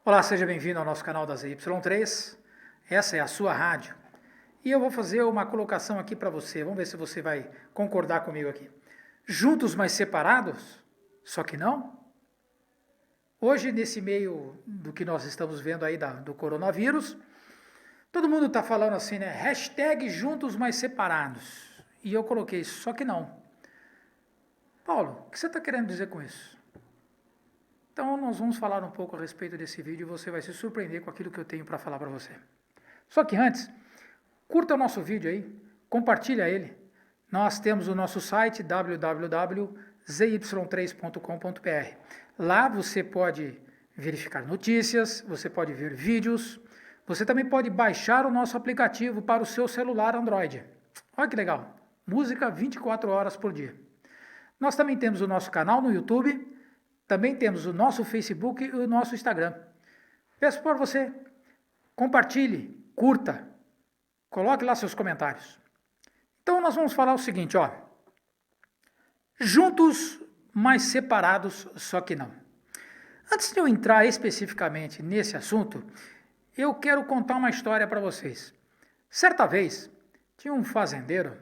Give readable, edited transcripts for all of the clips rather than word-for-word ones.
Olá, seja bem-vindo ao nosso canal da ZY3. Essa é a sua rádio. E eu vou fazer uma colocação aqui para você. Vamos ver se você vai concordar comigo aqui. Juntos, mas separados? Só que não? Hoje, nesse meio do que nós estamos vendo aí do coronavírus, todo mundo está falando assim, né? Hashtag juntos, mas separados. E eu coloquei, só que não. Paulo, o que você está querendo dizer com isso? Então, nós vamos falar um pouco a respeito desse vídeo e você vai se surpreender com aquilo que eu tenho para falar para você. Só que antes, curta o nosso vídeo aí, compartilha ele. Nós temos o nosso site www.zy3.com.br. Lá você pode verificar notícias, você pode ver vídeos, você também pode baixar o nosso aplicativo para o seu celular Android. Olha que legal, música 24 horas por dia. Nós também temos o nosso canal no YouTube, também temos o nosso Facebook e o nosso Instagram. Peço por você, compartilhe, curta, coloque lá seus comentários. Então nós vamos falar o seguinte, ó. Juntos, mas separados, só que não. Antes de eu entrar especificamente nesse assunto, eu quero contar uma história para vocês. Certa vez, tinha um fazendeiro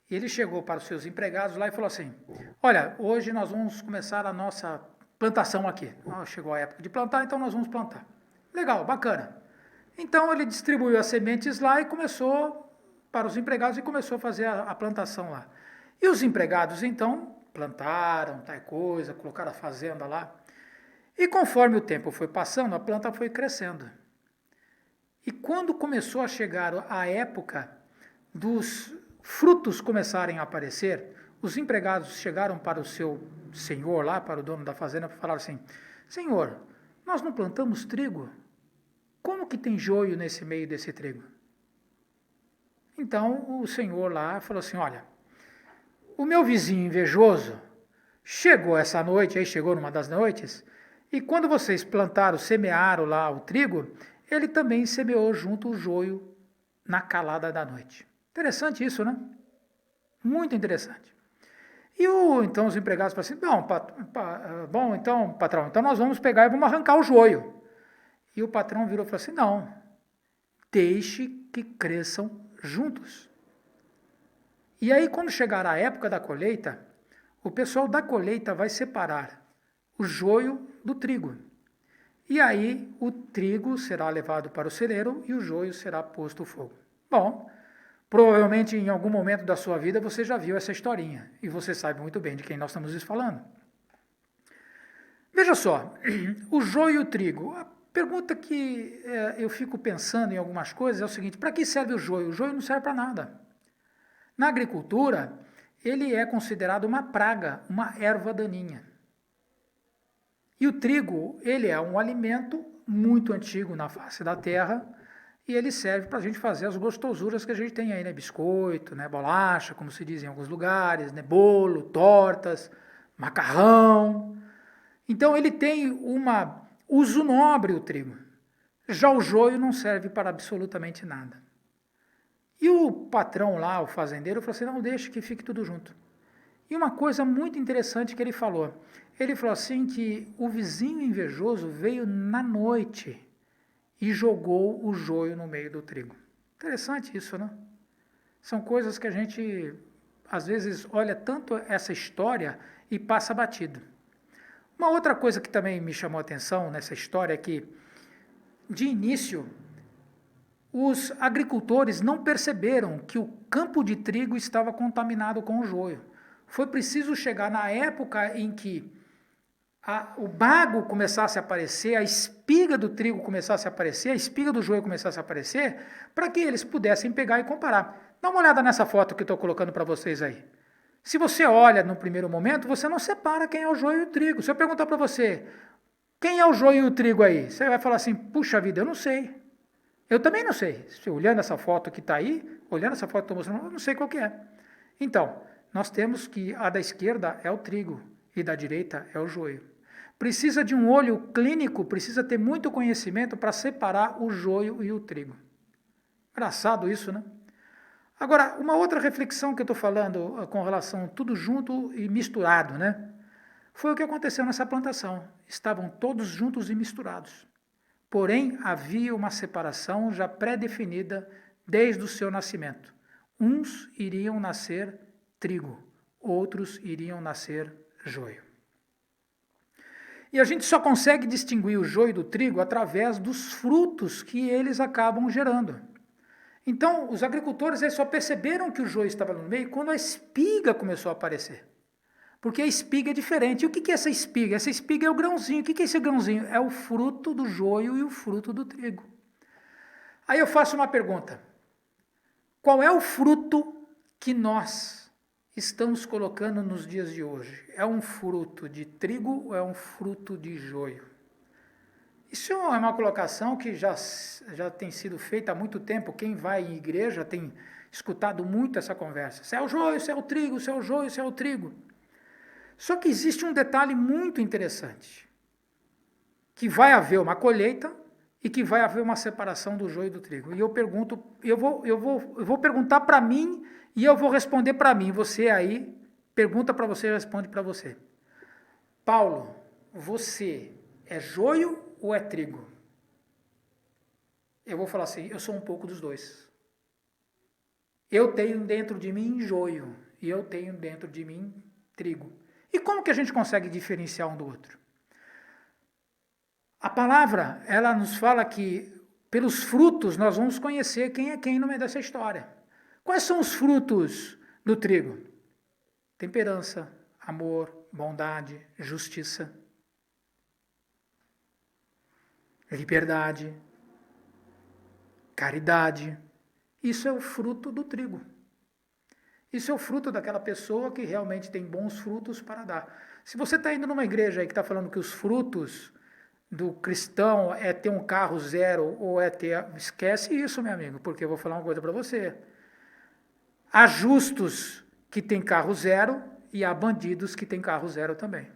e ele chegou para os seus empregados lá e falou assim, olha, hoje nós vamos começar a nossa plantação aqui. Chegou a época de plantar, então nós vamos plantar. Legal, bacana. Então ele distribuiu as sementes lá e começou para os empregados e começou a fazer a plantação lá. E os empregados então plantaram, tal coisa, colocaram a fazenda lá. E conforme o tempo foi passando, a planta foi crescendo. E quando começou a chegar a época dos frutos começarem a aparecer, os empregados chegaram para o seu senhor lá, para o dono da fazenda, e falaram assim, senhor, nós não plantamos trigo? Como que tem joio nesse meio desse trigo? Então o senhor lá falou assim, olha, o meu vizinho invejoso chegou essa noite, aí chegou numa das noites, e quando vocês plantaram, semearam lá o trigo, ele também semeou junto o joio na calada da noite. Interessante isso, né? Muito interessante. E então os empregados falaram assim, bom, então, patrão, então nós vamos pegar e vamos arrancar o joio. E o patrão virou e falou assim, não, deixe que cresçam juntos. E aí, quando chegar a época da colheita, o pessoal da colheita vai separar o joio do trigo. E aí, o trigo será levado para o celeiro e o joio será posto ao fogo. Bom, provavelmente em algum momento da sua vida você já viu essa historinha e você sabe muito bem de quem nós estamos falando. Veja só, o joio e o trigo. A pergunta que eu fico pensando em algumas coisas é o seguinte, para que serve o joio? O joio não serve para nada. Na agricultura, ele é considerado uma praga, uma erva daninha. E o trigo, ele é um alimento muito antigo na face da terra, e ele serve para a gente fazer as gostosuras que a gente tem aí, né? Biscoito, né? Bolacha, como se diz em alguns lugares, né? Bolo, tortas, macarrão. Então ele tem uso nobre o trigo. Já o joio não serve para absolutamente nada. E o patrão lá, o fazendeiro, falou assim, não, deixa que fique tudo junto. E uma coisa muito interessante que ele falou assim que o vizinho invejoso veio na noite e jogou o joio no meio do trigo. Interessante isso, né? São coisas que a gente, às vezes, olha tanto essa história e passa batido. Uma outra coisa que também me chamou a atenção nessa história é que, de início, os agricultores não perceberam que o campo de trigo estava contaminado com o joio. Foi preciso chegar na época em que o bago começasse a aparecer, a espiga do trigo começasse a aparecer, a espiga do joio começasse a aparecer, para que eles pudessem pegar e comparar. Dá uma olhada nessa foto que eu estou colocando para vocês aí. Se você olha no primeiro momento, você não separa quem é o joio e o trigo. Se eu perguntar para você, quem é o joio e o trigo aí? Você vai falar assim, puxa vida, eu não sei. Eu também não sei. Olhando essa foto que está aí, olhando essa foto que estou mostrando, eu não sei qual que é. Então, nós temos que a da esquerda é o trigo e da direita é o joio. Precisa de um olho clínico, precisa ter muito conhecimento para separar o joio e o trigo. Engraçado isso, né? Agora, uma outra reflexão que eu estou falando com relação a tudo junto e misturado, né? Foi o que aconteceu nessa plantação. Estavam todos juntos e misturados. Porém, havia uma separação já pré-definida desde o seu nascimento. Uns iriam nascer trigo, outros iriam nascer joio. E a gente só consegue distinguir o joio do trigo através dos frutos que eles acabam gerando. Então, os agricultores eles só perceberam que o joio estava no meio quando a espiga começou a aparecer. Porque a espiga é diferente. E o que é essa espiga? Essa espiga é o grãozinho. O que é esse grãozinho? É o fruto do joio e o fruto do trigo. Aí eu faço uma pergunta. Qual é o fruto que nós estamos colocando nos dias de hoje? É um fruto de trigo ou é um fruto de joio? Isso é uma colocação que já tem sido feita há muito tempo. Quem vai em igreja tem escutado muito essa conversa. Se é o joio, se é o trigo, se é o joio, se é o trigo. Só que existe um detalhe muito interessante. Que vai haver uma colheita e que vai haver uma separação do joio e do trigo. E eu pergunto, eu vou perguntar para mim e eu vou responder para mim. Você aí, pergunta para você e responde para você. Paulo, você é joio ou é trigo? Eu vou falar assim, eu sou um pouco dos dois. Eu tenho dentro de mim joio e eu tenho dentro de mim trigo. E como que a gente consegue diferenciar um do outro? A palavra, ela nos fala que pelos frutos nós vamos conhecer quem é quem no meio dessa história. Quais são os frutos do trigo? Temperança, amor, bondade, justiça, liberdade, caridade. Isso é o fruto do trigo. Isso é o fruto daquela pessoa que realmente tem bons frutos para dar. Se você está indo numa igreja aí que está falando que os frutos do cristão é ter um carro zero ou é ter... Esquece isso, meu amigo, porque eu vou falar uma coisa para você. Há justos que têm carro zero e há bandidos que têm carro zero também.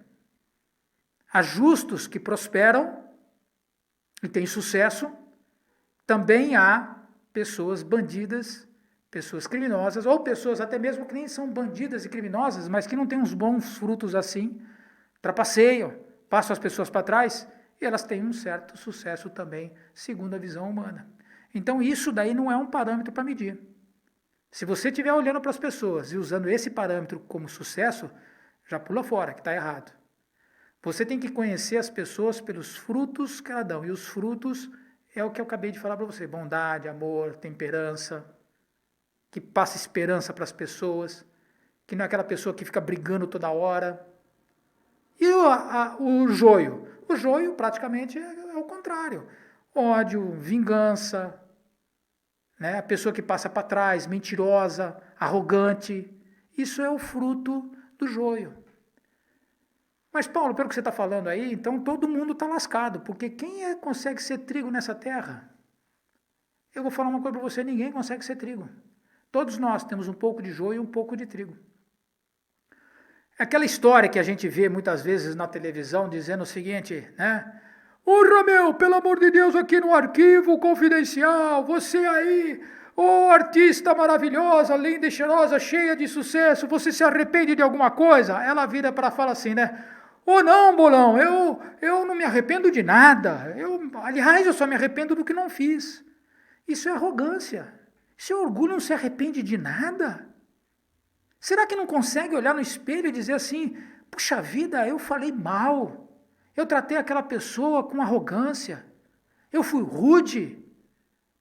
Há justos que prosperam e têm sucesso. Também há pessoas bandidas, pessoas criminosas, ou pessoas até mesmo que nem são bandidas e criminosas, mas que não têm uns bons frutos assim, trapaceiam, passam as pessoas para trás, e elas têm um certo sucesso também, segundo a visão humana. Então isso daí não é um parâmetro para medir. Se você estiver olhando para as pessoas e usando esse parâmetro como sucesso, já pula fora, que está errado. Você tem que conhecer as pessoas pelos frutos que elas dão, e os frutos é o que eu acabei de falar para você, bondade, amor, temperança, que passa esperança para as pessoas, que não é aquela pessoa que fica brigando toda hora. E o joio? O joio praticamente é o contrário. Ódio, vingança, né? A pessoa que passa para trás, mentirosa, arrogante. Isso é o fruto do joio. Mas Paulo, pelo que você está falando aí, então todo mundo está lascado, porque quem consegue ser trigo nessa terra? Eu vou falar uma coisa para você, ninguém consegue ser trigo. Todos nós temos um pouco de joio e um pouco de trigo. Aquela história que a gente vê muitas vezes na televisão dizendo o seguinte, né? Ô Romeu, pelo amor de Deus, aqui no arquivo confidencial, você aí, ô artista maravilhosa, linda e cheirosa, cheia de sucesso, você se arrepende de alguma coisa? Ela vira para falar assim, né? Ô não, bolão, eu não me arrependo de nada. Aliás, eu só me arrependo do que não fiz. Isso é arrogância. Seu orgulho não se arrepende de nada? Será que não consegue olhar no espelho e dizer assim, puxa vida, eu falei mal, eu tratei aquela pessoa com arrogância, eu fui rude,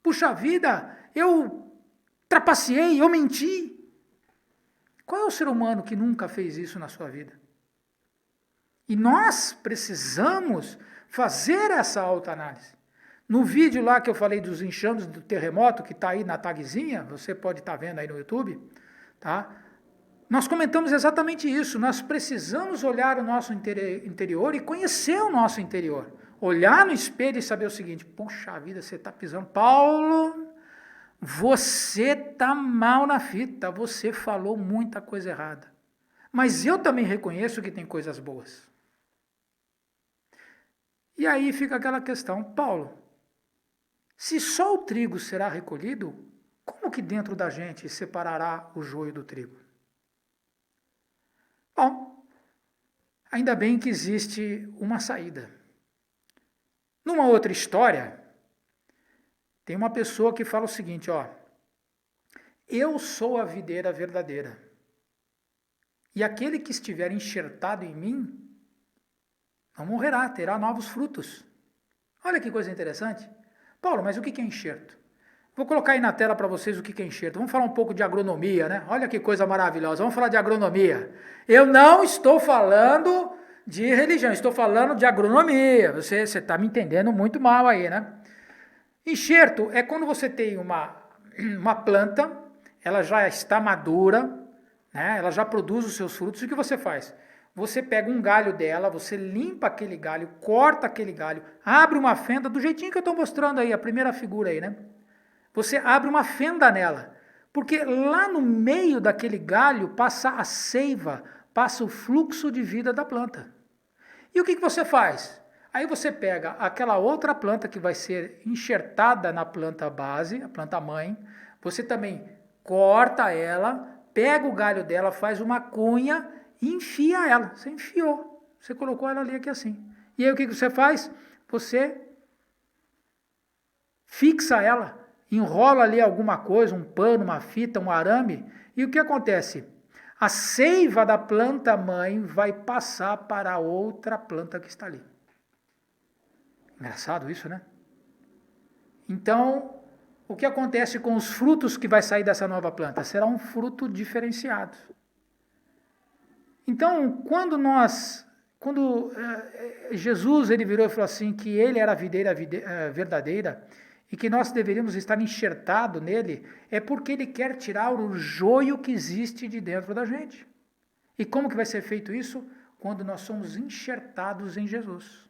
puxa vida, eu trapaceei, eu menti. Qual é o ser humano que nunca fez isso na sua vida? E nós precisamos fazer essa autoanálise. No vídeo lá que eu falei dos enxames do terremoto, que está aí na tagzinha, você pode estar vendo aí no YouTube, tá? Nós comentamos exatamente isso, nós precisamos olhar o nosso interior e conhecer o nosso interior. Olhar no espelho e saber o seguinte, puxa vida, você está pisando. Paulo, você está mal na fita, você falou muita coisa errada. Mas eu também reconheço que tem coisas boas. E aí fica aquela questão, Paulo, se só o trigo será recolhido, como que dentro da gente separará o joio do trigo? Bom, ainda bem que existe uma saída. Numa outra história, tem uma pessoa que fala o seguinte, ó, eu sou a videira verdadeira, e aquele que estiver enxertado em mim, não morrerá, terá novos frutos. Olha que coisa interessante. Paulo, mas o que é enxerto? Vou colocar aí na tela para vocês o que é enxerto. Vamos falar um pouco de agronomia, né? Olha que coisa maravilhosa. Vamos falar de agronomia. Eu não estou falando de religião, estou falando de agronomia. Você está me entendendo muito mal aí, né? Enxerto é quando você tem uma planta, ela já está madura, né? Ela já produz os seus frutos. E o que você faz? Você pega um galho dela, você limpa aquele galho, corta aquele galho, abre uma fenda, do jeitinho que eu estou mostrando aí, a primeira figura aí, né? Você abre uma fenda nela, porque lá no meio daquele galho passa a seiva, passa o fluxo de vida da planta. E o que você faz? Aí você pega aquela outra planta que vai ser enxertada na planta base, a planta mãe, você também corta ela, pega o galho dela, faz uma cunha e enfia ela. Você enfiou, você colocou ela ali aqui assim. E aí o que você faz? Você fixa ela, enrola ali alguma coisa, um pano, uma fita, um arame, e o que acontece? A seiva da planta mãe vai passar para a outra planta que está ali. Engraçado isso, né? Então, o que acontece com os frutos que vai sair dessa nova planta? Será um fruto diferenciado. Então, quando Jesus ele virou e falou assim que ele era a videira verdadeira e que nós deveríamos estar enxertados nele, é porque ele quer tirar o joio que existe de dentro da gente. E como que vai ser feito isso? Quando nós somos enxertados em Jesus.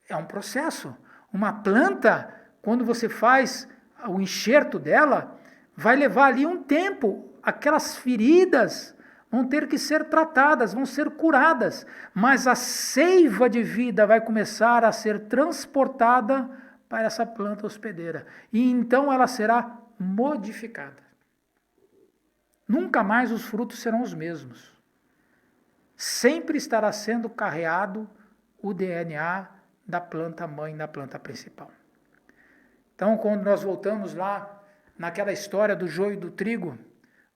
É um processo. Uma planta, quando você faz o enxerto dela, vai levar ali um tempo. Aquelas feridas vão ter que ser tratadas, vão ser curadas, mas a seiva de vida vai começar a ser transportada para essa planta hospedeira. E então ela será modificada. Nunca mais os frutos serão os mesmos. Sempre estará sendo carreado o DNA da planta mãe, da planta principal. Então, quando nós voltamos lá naquela história do joio e do trigo,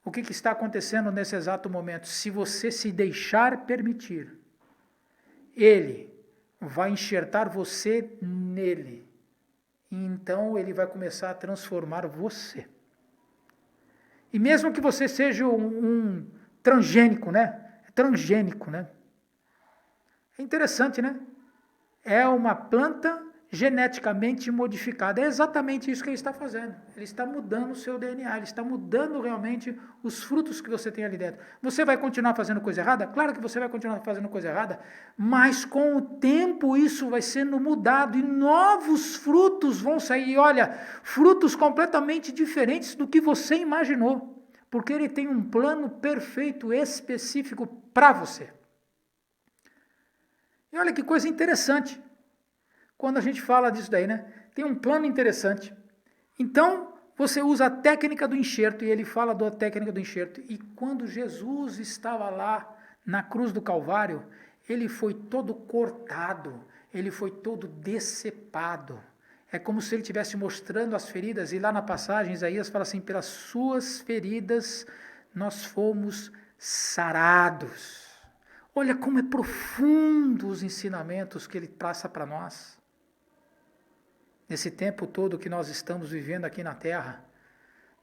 o que está acontecendo nesse exato momento? Se você se deixar permitir, ele vai enxertar você nele. E então ele vai começar a transformar você. E mesmo que você seja um transgênico, né? Transgênico, né? É interessante, né? É uma planta geneticamente modificada. É exatamente isso que ele está fazendo. Ele está mudando o seu DNA, ele está mudando realmente os frutos que você tem ali dentro. Você vai continuar fazendo coisa errada? Claro que você vai continuar fazendo coisa errada, mas com o tempo isso vai sendo mudado e novos frutos vão sair. E olha, frutos completamente diferentes do que você imaginou, porque ele tem um plano perfeito, específico para você. E olha que coisa interessante. Quando a gente fala disso daí, né? Tem um plano interessante. Então, você usa a técnica do enxerto, e ele fala da técnica do enxerto. E quando Jesus estava lá na cruz do Calvário, ele foi todo cortado, ele foi todo decepado. É como se ele estivesse mostrando as feridas, e lá na passagem, Isaías fala assim, pelas suas feridas nós fomos sarados. Olha como é profundo os ensinamentos que ele passa para nós. Nesse tempo todo que nós estamos vivendo aqui na Terra,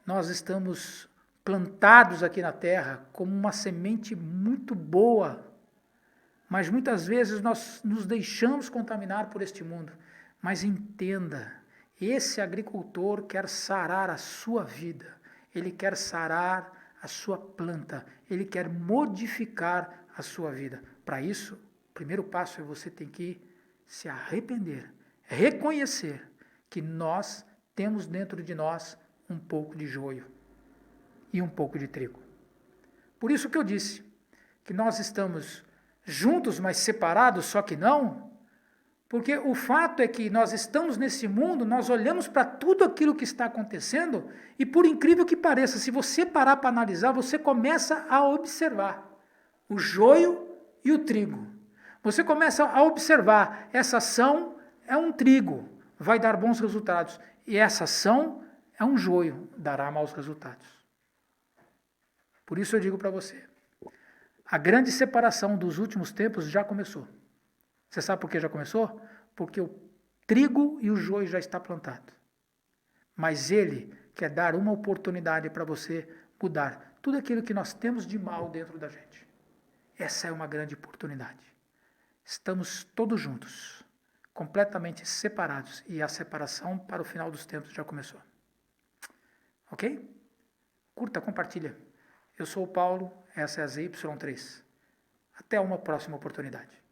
nós estamos plantados aqui na Terra como uma semente muito boa, mas muitas vezes nós nos deixamos contaminar por este mundo. Mas entenda, esse agricultor quer sarar a sua vida, ele quer sarar a sua planta, ele quer modificar a sua vida. Para isso, o primeiro passo é você ter que se arrepender, reconhecer que nós temos dentro de nós um pouco de joio e um pouco de trigo. Por isso que eu disse que nós estamos juntos, mas separados, só que não, porque o fato é que nós estamos nesse mundo, nós olhamos para tudo aquilo que está acontecendo e, por incrível que pareça, se você parar para analisar, você começa a observar o joio e o trigo. Você começa a observar essa ação é um trigo, vai dar bons resultados. E essa ação é um joio, dará maus resultados. Por isso eu digo para você, a grande separação dos últimos tempos já começou. Você sabe por que já começou? Porque o trigo e o joio já está plantado. Mas ele quer dar uma oportunidade para você mudar tudo aquilo que nós temos de mal dentro da gente. Essa é uma grande oportunidade. Estamos todos juntos, completamente separados, e a separação para o final dos tempos já começou. Ok? Curta, compartilha. Eu sou o Paulo, essa é a ZY3. Até uma próxima oportunidade.